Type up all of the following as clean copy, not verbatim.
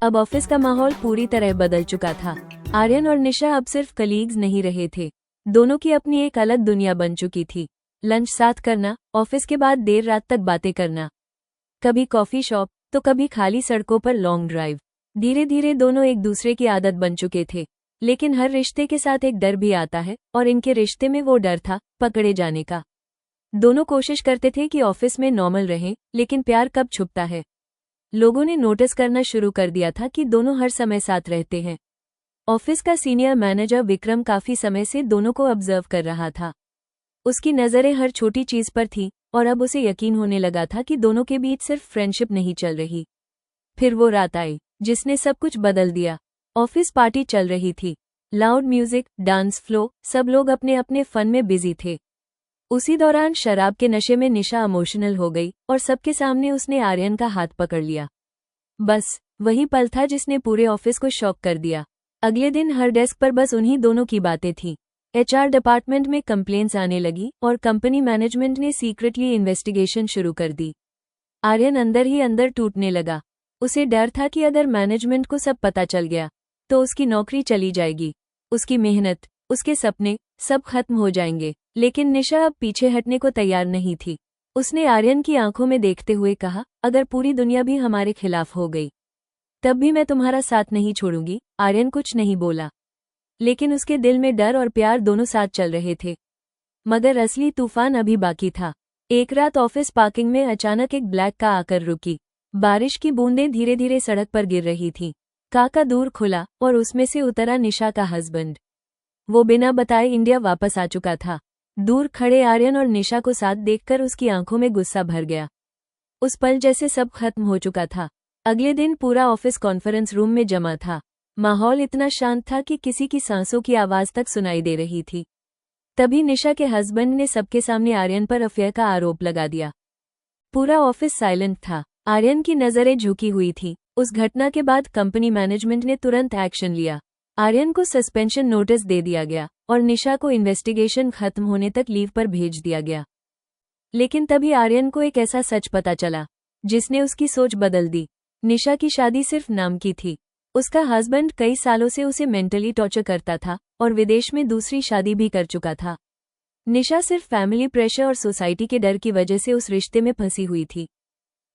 अब ऑफिस का माहौल पूरी तरह बदल चुका था। आर्यन और निशा अब सिर्फ कलीग्स नहीं रहे थे, दोनों की अपनी एक अलग दुनिया बन चुकी थी। लंच साथ करना, ऑफिस के बाद देर रात तक बातें करना, कभी कॉफी शॉप तो कभी खाली सड़कों पर लॉन्ग ड्राइव। धीरे धीरे दोनों एक दूसरे की आदत बन चुके थे। लेकिन हर रिश्ते के साथ एक डर भी आता है, और इनके रिश्ते में वो डर था पकड़े जाने का। दोनों कोशिश करते थे कि ऑफिस में नॉर्मल रहें, लेकिन प्यार कब छुपता है। लोगों ने नोटिस करना शुरू कर दिया था कि दोनों हर समय साथ रहते हैं। ऑफिस का सीनियर मैनेजर विक्रम काफी समय से दोनों को ऑब्जर्व कर रहा था। उसकी नजरें हर छोटी चीज पर थी, और अब उसे यकीन होने लगा था कि दोनों के बीच सिर्फ फ्रेंडशिप नहीं चल रही। फिर वो रात आई जिसने सब कुछ बदल दिया। ऑफिस पार्टी चल रही थी, लाउड म्यूजिक, डांस फ्लो, सब लोग अपने अपने फन में बिजी थे। उसी दौरान शराब के नशे में निशा इमोशनल हो गई और सबके सामने उसने आर्यन का हाथ पकड़ लिया। बस वही पल था जिसने पूरे ऑफिस को शॉक कर दिया। अगले दिन हर डेस्क पर बस उन्हीं दोनों की बातें थीं। एचआर डिपार्टमेंट में कंप्लेंट्स आने लगी और कंपनी मैनेजमेंट ने सीक्रेटली इन्वेस्टिगेशन शुरू कर दी। आर्यन अंदर ही अंदर टूटने लगा। उसे डर था कि अगर मैनेजमेंट को सब पता चल गया तो उसकी नौकरी चली जाएगी, उसकी मेहनत, उसके सपने सब खत्म हो जाएंगे। लेकिन निशा अब पीछे हटने को तैयार नहीं थी। उसने आर्यन की आंखों में देखते हुए कहा, अगर पूरी दुनिया भी हमारे खिलाफ हो गई तब भी मैं तुम्हारा साथ नहीं छोड़ूंगी। आर्यन कुछ नहीं बोला, लेकिन उसके दिल में डर और प्यार दोनों साथ चल रहे थे। मगर असली तूफान अभी बाकी था। एक रात ऑफिस पार्किंग में अचानक एक ब्लैक कार आकर रुकी। बारिश की बूंदें धीरे धीरे सड़क पर गिर रही थीं। कार का दूर खुला और उसमें से उतरा निशा का हस्बैंड। वो बिना बताए इंडिया वापस आ चुका था। दूर खड़े आर्यन और निशा को साथ देखकर उसकी आंखों में गुस्सा भर गया। उस पल जैसे सब खत्म हो चुका था। अगले दिन पूरा ऑफिस कॉन्फ्रेंस रूम में जमा था। माहौल इतना शांत था कि किसी की सांसों की आवाज तक सुनाई दे रही थी। तभी निशा के हस्बैंड ने सबके सामने आर्यन पर अफेयर का आरोप लगा दिया। पूरा ऑफिस साइलेंट था। आर्यन की नजरें झुकी हुई थी। उस घटना के बाद कंपनी मैनेजमेंट ने तुरंत एक्शन लिया। आर्यन को सस्पेंशन नोटिस दे दिया गया और निशा को इन्वेस्टिगेशन खत्म होने तक लीव पर भेज दिया गया। लेकिन तभी आर्यन को एक ऐसा सच पता चला जिसने उसकी सोच बदल दी। निशा की शादी सिर्फ नाम की थी। उसका हस्बैंड कई सालों से उसे मेंटली टॉर्चर करता था और विदेश में दूसरी शादी भी कर चुका था। निशा सिर्फ फैमिली प्रेशर और सोसाइटी के डर की वजह से उस रिश्ते में फंसी हुई थी।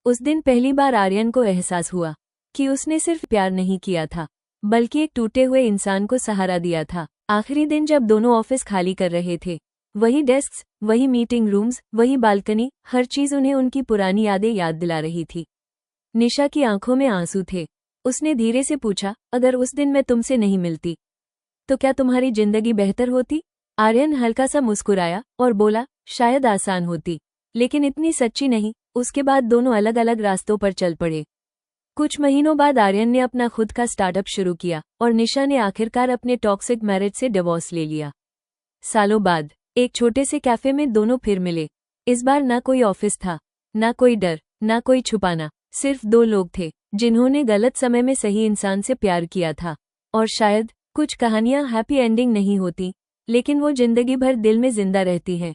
उस दिन पहली बार आर्यन को एहसास हुआ कि उसने सिर्फ प्यार नहीं किया था, बल्कि एक टूटे हुए इंसान को सहारा दिया था। आखिरी दिन जब दोनों ऑफिस खाली कर रहे थे, वही डेस्क्स, वही मीटिंग रूम्स, वही बालकनी, हर चीज उन्हें उनकी पुरानी यादें याद दिला रही थी। निशा की आंखों में आंसू थे। उसने धीरे से पूछा, अगर उस दिन मैं तुमसे नहीं मिलती तो क्या तुम्हारी जिंदगी बेहतर होती? आर्यन हल्का सा मुस्कुराया और बोला, शायद आसान होती, लेकिन इतनी सच्ची नहीं। उसके बाद दोनों अलग अलग रास्तों पर चल पड़े। कुछ महीनों बाद आर्यन ने अपना खुद का स्टार्टअप शुरू किया और निशा ने आखिरकार अपने टॉक्सिक मैरिज से डिवोर्स ले लिया। सालों बाद एक छोटे से कैफे में दोनों फिर मिले। इस बार ना कोई ऑफिस था, ना कोई डर, ना कोई छुपाना, सिर्फ दो लोग थे जिन्होंने गलत समय में सही इंसान से प्यार किया था। और शायद कुछ कहानियां हैप्पी एंडिंग नहीं होती, लेकिन वो जिंदगी भर दिल में जिंदा रहती हैं।